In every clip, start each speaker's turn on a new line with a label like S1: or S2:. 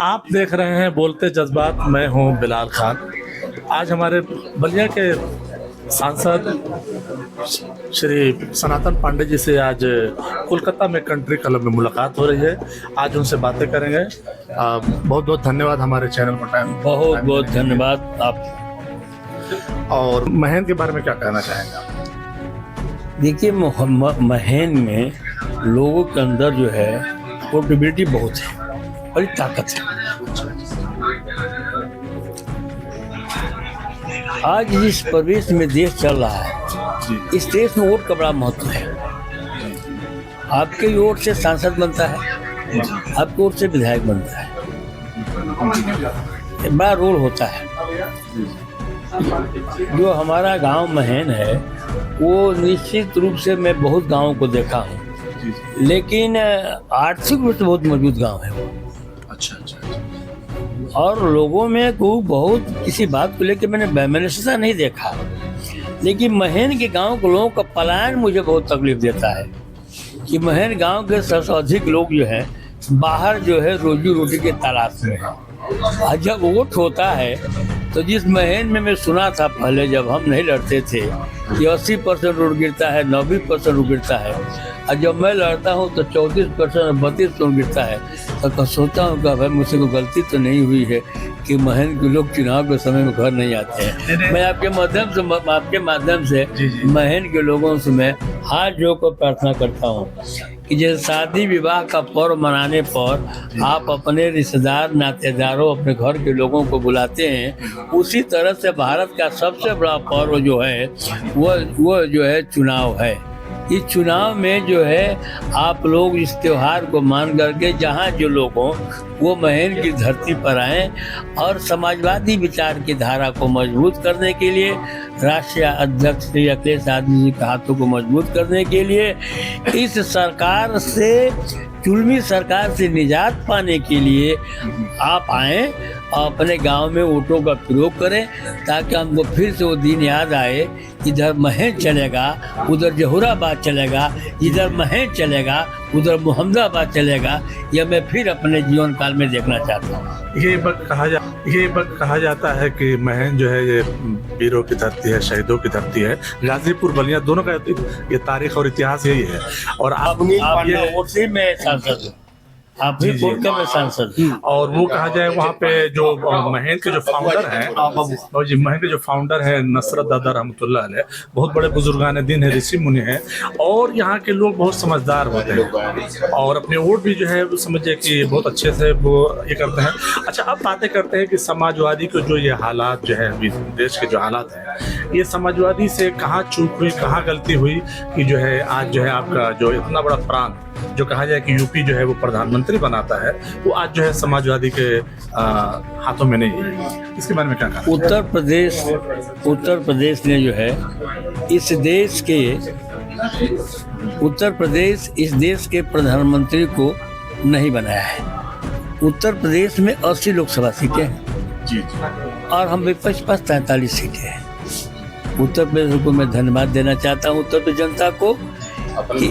S1: आप देख रहे हैं बोलते जज्बात। मैं हूं बिलाल खान। आज हमारे बलिया के सांसद श्री सनातन पांडे जी से आज कोलकाता में कंट्री क्लब में मुलाकात हो रही है। आज उनसे बातें करेंगे। बहुत बहुत धन्यवाद हमारे चैनल पर टाइम।
S2: बहुत बहुत धन्यवाद आप।
S1: और महन के बारे में क्या कहना चाहेंगे आप?
S2: देखिए, महन में लोगों के अंदर जो है पोर्टेबिलिटी बहुत है, बड़ी ताकत है। आज जिस परिवेश में देश चल रहा है, इस देश में वोट का बड़ा महत्व है। आपके वोट से सांसद बनता है, आपके वोट से विधायक बनता है, बड़ा रोल होता है। जो हमारा गांव महन है वो निश्चित रूप से मैं बहुत गांवों को देखा हूँ, लेकिन आर्थिक रूप से बहुत मजबूत गांव है वो। अच्छा। और लोगों में को बहुत किसी बात को लेकर मैंने ऐसा नहीं देखा, लेकिन महन के गांव के लोगों का पलायन मुझे बहुत तकलीफ देता है कि महन गांव के सबसे अधिक लोग जो है बाहर जो है रोजी रोटी के तलाश में है। और जब वोट होता है तो जिस महन में मैं सुना था पहले जब हम नहीं लड़ते थे कि 80% वोट गिरता है, 90% वोट गिरता है, और जब मैं लड़ता हूँ तो 34% 32% गिरता है, तो सोचता हूँ कि भाई मुझसे कोई गलती तो नहीं हुई है कि महन के लोग चुनाव के समय में घर नहीं आते हैं। मैं आपके माध्यम से महन के लोगों से मैं हाथ जोड़कर प्रार्थना करता हूँ कि जैसे शादी विवाह का पर्व मनाने पर आप अपने रिश्तेदार नातेदारों अपने घर के लोगों को बुलाते हैं, उसी तरह से भारत का सबसे बड़ा पर्व जो है वो जो है चुनाव है। इस चुनाव में जो है आप लोग इस त्योहार को मान करके जहाँ जो लोग हों वो महन की धरती पर आएँ और समाजवादी विचार की धारा को मजबूत करने के लिए, राष्ट्रीय अध्यक्ष श्री अखिलेश यादव जी के हाथों को मजबूत करने के लिए, इस सरकार से जुल्मी सरकार से निजात पाने के लिए आप आएँ और अपने गांव में वोटों का प्रयोग करें, ताकि हमको फिर से वो दिन याद आए। इधर महन चलेगा, उधर जहुराबाद चलेगा, इधर महन चलेगा, उधर मोहम्मदाबाद चलेगा। यह मैं फिर अपने जीवन काल में देखना चाहता हूँ।
S1: ये वक्त कहा जाता है कि महन जो है ये वीरों की धरती है, शहीदों की धरती है। गाजीपुर बलिया दोनों का ये तारीख और इतिहास यही है। और आप
S2: ये मैं सांसद हूँ, आप भी कोलकाता में सांसद।
S1: और वो कहा जाए वहाँ पे जो महन के जो फाउंडर हैं, महन के जो फाउंडर हैं नसरत दादा रहमतुल्लाह अलैह, बहुत बड़े बुजुर्गान दिन है, ऋषि मुनि हैं, और यहाँ के लोग बहुत समझदार होते हैं और अपने वोट भी जो है समझे कि बहुत अच्छे से वो ये करते हैं। अच्छा, अब बातें करते हैं कि समाजवादी को जो ये हालात जो है अभी देश के जो हालात हैं, ये समाजवादी से कहाँ चूक हुई, कहाँ गलती हुई कि जो है आज जो है आपका जो इतना बड़ा प्रांत जो कहा जाए कि यूपी जो है वो प्रधानमंत्री बनाता है, वो आज जो है समाजवादी के हाथों में नहीं है। इसके बारे में क्या कहना?
S2: उत्तर प्रदेश ने जो है इस देश के प्रधानमंत्री को नहीं बनाया है। उत्तर प्रदेश में 80 लोकसभा सीटें हैं जी, और हम विपक्ष पास 43 सीटें हैं। उत्तर प्रदेश को मैं धन्यवाद देना चाहता हूँ उत्तर प्रदेश जनता को कि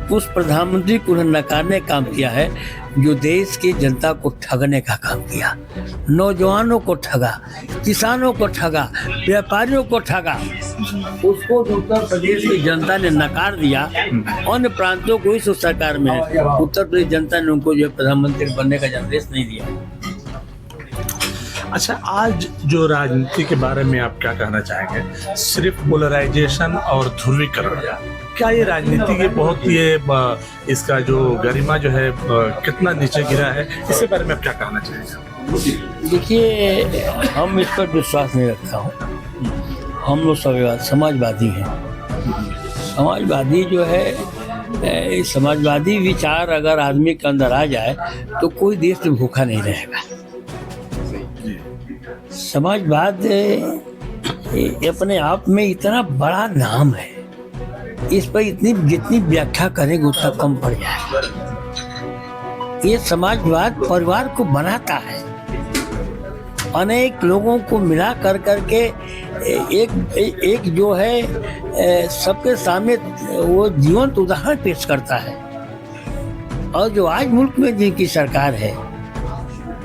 S2: उस प्रधानमंत्री को नकारने का काम किया है जो देश की जनता को ठगने का काम किया। नौजवानों को ठगा, किसानों को ठगा, व्यापारियों को ठगा। उसको उत्तर प्रदेश की जनता ने नकार दिया। अन्य प्रांतों को इस सरकार में उत्तर प्रदेश जनता ने उनको जो प्रधानमंत्री बनने का निर्देश नहीं दिया।
S1: अच्छा, आज जो राजनीति के बारे में आप क्या कहना चाहेंगे? सिर्फ पोलराइजेशन और ध्रुवीकरण, क्या ये राजनीति के बहुत इसका जो गरिमा जो है कितना नीचे गिरा है, इसके बारे में आप क्या कहना चाहेंगे?
S2: देखिए, हम इस पर विश्वास नहीं रखता हूँ। हम लोग समाजवादी हैं। समाजवादी जो है, समाजवादी विचार अगर आदमी के अंदर आ जाए तो कोई देश में भूखा नहीं रहेगा। समाजवाद अपने आप में इतना बड़ा नाम है, इस पर जितनी व्याख्या करेंगे उतना कम पड़ जाएगा। ये समाजवाद परिवार को बनाता है, अनेक लोगों को मिला कर करके एक जो है सबके सामने वो जीवंत उदाहरण पेश करता है। और जो आज मुल्क में जिनकी सरकार है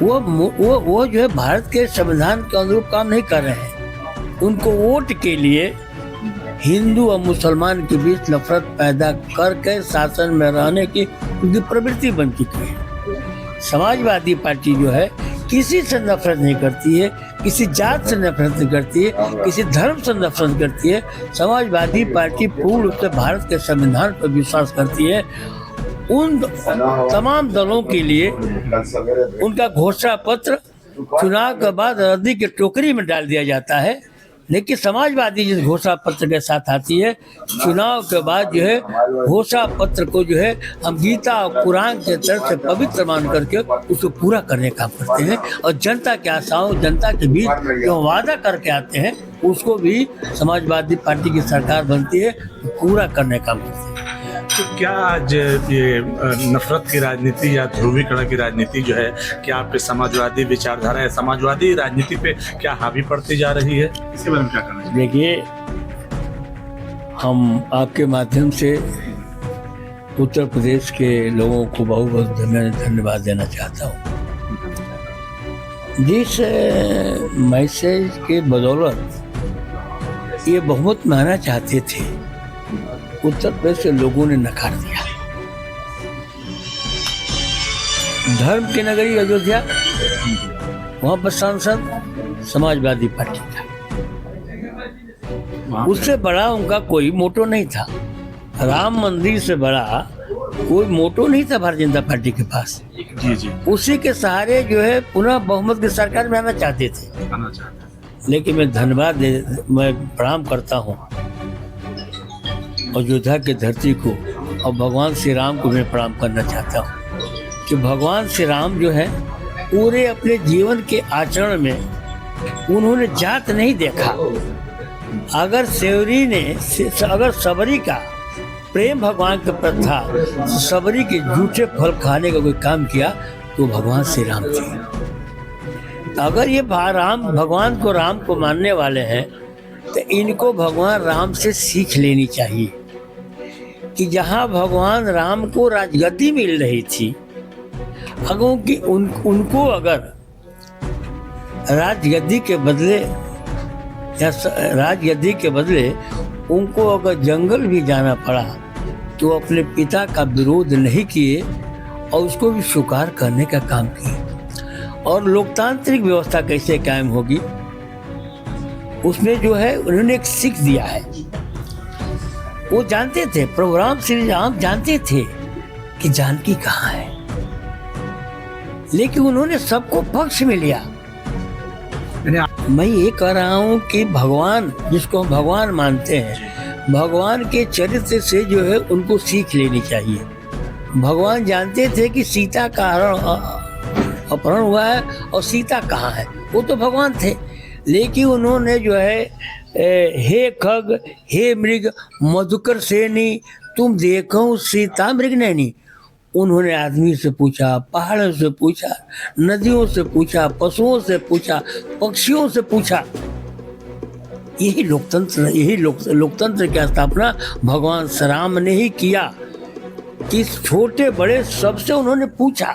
S2: वो जो है भारत के संविधान के अनुरूप काम नहीं कर रहे हैं। उनको वोट के लिए हिंदू और मुसलमान के बीच नफरत पैदा करके शासन में रहने की उनकी प्रवृत्ति बन चुकी है। समाजवादी पार्टी जो है किसी से नफरत नहीं करती है, किसी जात से नफरत नहीं करती है, किसी धर्म से नफरत करती है। समाजवादी पार्टी पूर्ण रूप से भारत के संविधान पर विश्वास करती है। उन तमाम दलों के लिए उनका घोषणा पत्र चुनाव के बाद रद्दी की टोकरी में डाल दिया जाता है, लेकिन समाजवादी जिस घोषणा पत्र के साथ आती है, चुनाव के बाद जो है घोषणा पत्र को जो है हम गीता और कुरान के तरफ से पवित्र मान करके उसको पूरा करने का काम करते हैं और जनता के आशाओं, जनता के बीच जो वादा करके आते हैं उसको भी समाजवादी पार्टी की सरकार बनती है पूरा करने का काम करते हैं।
S1: तो क्या आज ये नफरत की राजनीति या ध्रुवीकरण की राजनीति जो है, क्या आपके समाजवादी विचारधारा है, समाजवादी राजनीति पे क्या हावी पड़ती जा रही है? इसके बारे में क्या कहना चाहिए?
S2: देखिए, हम आपके माध्यम से उत्तर प्रदेश के लोगों को बहुत बहुत धन्यवाद देना चाहता हूँ। जिस मैसेज के बदौलत ये बहुमत में आना चाहते थे, उत्तर प्रदेश के लोगों ने नकार दिया। धर्म की नगरी अयोध्या, वहां पर सांसद समाजवादी पार्टी था। उससे बड़ा उनका कोई मोटो नहीं था। राम मंदिर से बड़ा कोई मोटो नहीं था भारतीय जनता पार्टी के पास।
S1: जी जी।
S2: उसी के सहारे जो है पुनः बहुमत की सरकार में आना चाहते थे। लेकिन मैं मैं प्रणाम करता हूँ अयोध्या की धरती को और भगवान श्री राम को मैं प्रणाम करना चाहता हूँ कि भगवान श्री राम जो है पूरे अपने जीवन के आचरण में उन्होंने जात नहीं देखा। अगर सबरी का प्रेम भगवान के प्रति था, सबरी के झूठे फल खाने का कोई काम किया तो भगवान श्री राम थे। अगर ये भगवान को राम को मानने वाले हैं तो इनको भगवान राम से सीख लेनी चाहिए कि जहाँ भगवान राम को राजगद्दी मिल रही थी, अगर उनको अगर राजगद्दी के बदले उनको अगर जंगल भी जाना पड़ा तो अपने पिता का विरोध नहीं किए और उसको भी स्वीकार करने का काम किए। और लोकतांत्रिक व्यवस्था कैसे कायम होगी उसमें जो है उन्होंने एक सीख दिया है। वो जानते थे, प्रभु राम श्री राम जानते थे कि जानकी कहाँ है, लेकिन उन्होंने सबको पक्ष में लिया। मैं ये कह रहा हूँ कि भगवान, जिसको हम भगवान मानते हैं, भगवान के चरित्र से जो है उनको सीख लेनी चाहिए। भगवान जानते थे कि सीता का अपहरण हुआ है और सीता कहाँ है, वो तो भगवान थे। लेकिन उन्होंने जो है हे खग हे मृग मधुकर सेनी तुम देखो सीता मृग नैनी, उन्होंने आदमी से पूछा, पहाड़ों से पूछा, नदियों से पूछा, पशुओं से पूछा, पक्षियों से पूछा। यही लोकतंत्र की स्थापना भगवान श्री राम ने ही किया कि छोटे बड़े सबसे उन्होंने पूछा,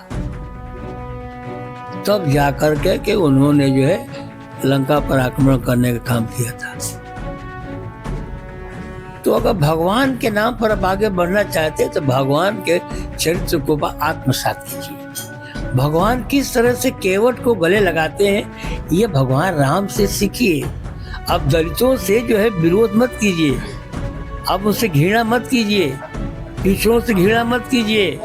S2: तब जाकर के उन्होंने जो है लंका पर आक्रमण करने का काम किया था। तो अगर भगवान के नाम पर आप आगे बढ़ना चाहते हैं तो भगवान के चरित्र को आत्मसात कीजिए। भगवान किस तरह से केवट को गले लगाते हैं ये भगवान राम से सीखिए। अब दलितों से जो है विरोध मत कीजिए, अब उनसे घृणा मत कीजिए, पिछड़ों से घृणा मत कीजिए,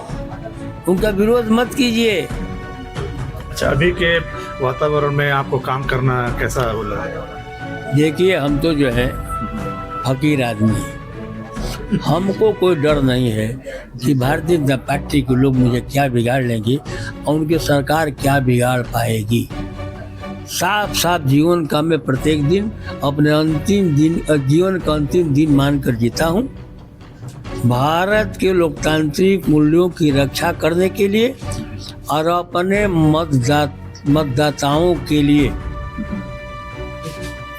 S2: उनका विरोध मत कीजिए।
S1: अच्छा, अभी के वातावरण में आपको काम करना कैसा लग रहा है?
S2: देखिए, हम तो जो है फकीर आदमी है, हमको कोई डर नहीं है कि भारतीय जनता पार्टी के लोग मुझे क्या बिगाड़ लेंगे और उनकी सरकार क्या बिगाड़ पाएगी। साफ साफ जीवन का मैं प्रत्येक दिन अपने जीवन का अंतिम दिन मानकर जीता हूँ। भारत के लोकतांत्रिक मूल्यों की रक्षा करने के लिए और अपने मतदाताओं के लिए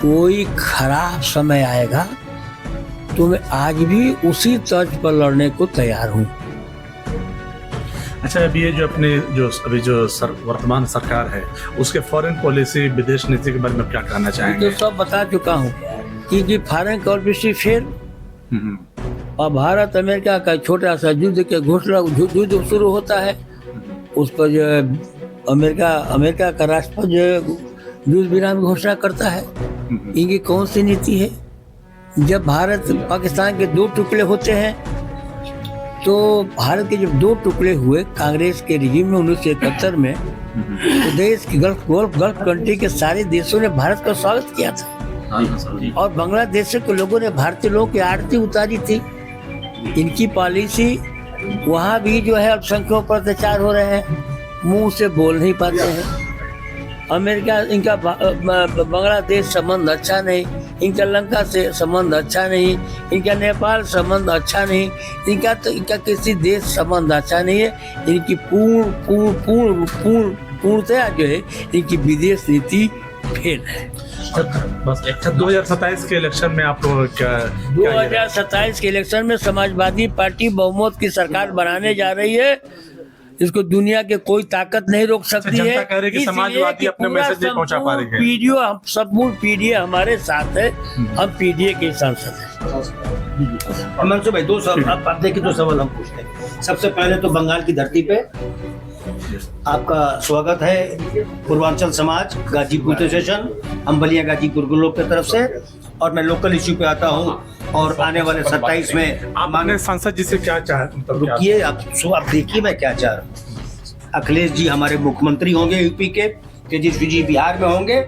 S2: कोई खराब समय आएगा तो मैं आज भी उसी तर्ज पर लड़ने को तैयार हूँ।
S1: अच्छा, अभी ये जो अपने जो अभी जो वर्तमान सरकार है उसके फॉरेन पॉलिसी, विदेश नीति के बारे में क्या कहना
S2: तो
S1: चाहेंगे?
S2: सब बता चुका हूँ कि फॉरेन पॉलिसी फेल
S1: हम्म,
S2: और भारत अमेरिका का छोटा सा युद्ध के घोषणा युद्ध शुरू होता है, उस पर जो है अमेरिका का राष्ट्रपति जो है युद्ध विराम की घोषणा करता है। इनकी कौन सी नीति है? जब भारत पाकिस्तान के 2 टुकड़े होते हैं तो भारत के जब 2 टुकड़े हुए कांग्रेस के रिजीम में 1971 में, तो देश की गल्फ कंट्री के सारे देशों ने भारत का स्वागत किया था और बांग्लादेश के लोगों ने भारतीय लोगों की आरती उतारी थी। इनकी पॉलिसी वहाँ भी जो है अल्पसंख्यकों पर अत्याचार हो रहे हैं, मुंह से बोल नहीं पाते हैं। अमेरिका इनका बांग्लादेश संबंध अच्छा नहीं, इनका लंका से संबंध अच्छा नहीं, इनका नेपाल संबंध अच्छा नहीं, इनका किसी देश संबंध अच्छा नहीं है। इनकी पूर्णतया जो है इनकी विदेश नीति फेल है।
S1: बस 2027 के इलेक्शन में आप लोग क्या
S2: 2027 के इलेक्शन में समाजवादी पार्टी बहुमत की सरकार बनाने जा रही है। इसको दुनिया के कोई ताकत नहीं रोक सकती है।
S1: जनता कह रही है कि समाजवादी अपने मैसेज नहीं पहुंचा पा रही है।
S2: संपूर्ण पीडीए हमारे साथ है, हम पीडीए के सांसद हैं।
S3: और मनसुख भाई 2 सवाल आप देखिए, 2 सवाल हम पूछते हैं। सबसे पहले तो बंगाल की धरती पे आपका स्वागत है। पूर्वांचल समाज गाजीपुर स्टेशन, अम्बलिया गाजीपुर लोग की तरफ से, और मैं लोकल इश्यू पे आता हूँ। और आने वाले 27 में
S1: आप माने सांसद जी से क्या चाहते?
S3: रुकिए, आप देखिए मैं क्या चाह रहा हूँ। अखिलेश जी हमारे मुख्यमंत्री होंगे यूपी के, तेजस्वी जी बिहार में होंगे,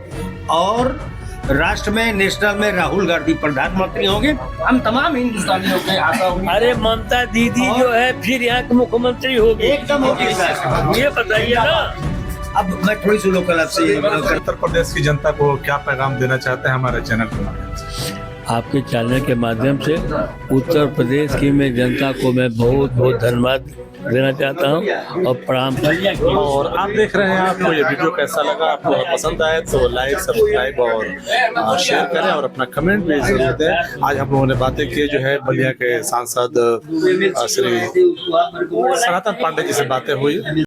S3: और राष्ट्र में नेशनल में राहुल गांधी प्रधानमंत्री होंगे। हम तमाम हिंदुस्तानियों के आशा होगी।
S2: अरे ममता दीदी जो है फिर यहाँ की मुख्यमंत्री होगी,
S3: एकदम होगी सर।
S2: ये बताइए ना।
S3: अब मैं थोड़ी सी लोकल आपसे
S1: उत्तर प्रदेश की जनता को क्या पैगाम देना चाहते हैं हमारे चैनल के माध्यम से?
S2: आपके चैनल के माध्यम से उत्तर प्रदेश की मैं जनता को मैं बहुत बहुत धन्यवाद देना चाहता हूँ और प्रणाम।
S1: और आप देख रहे हैं, आपको ये वीडियो कैसा लगा? आपको पसंद आए तो लाइक, सब्सक्राइब और शेयर करें और अपना कमेंट भी जरूर दें। आज हम लोगों ने बातें की जो है बलिया के सांसद श्री सनातन पांडे जी से बातें हुई।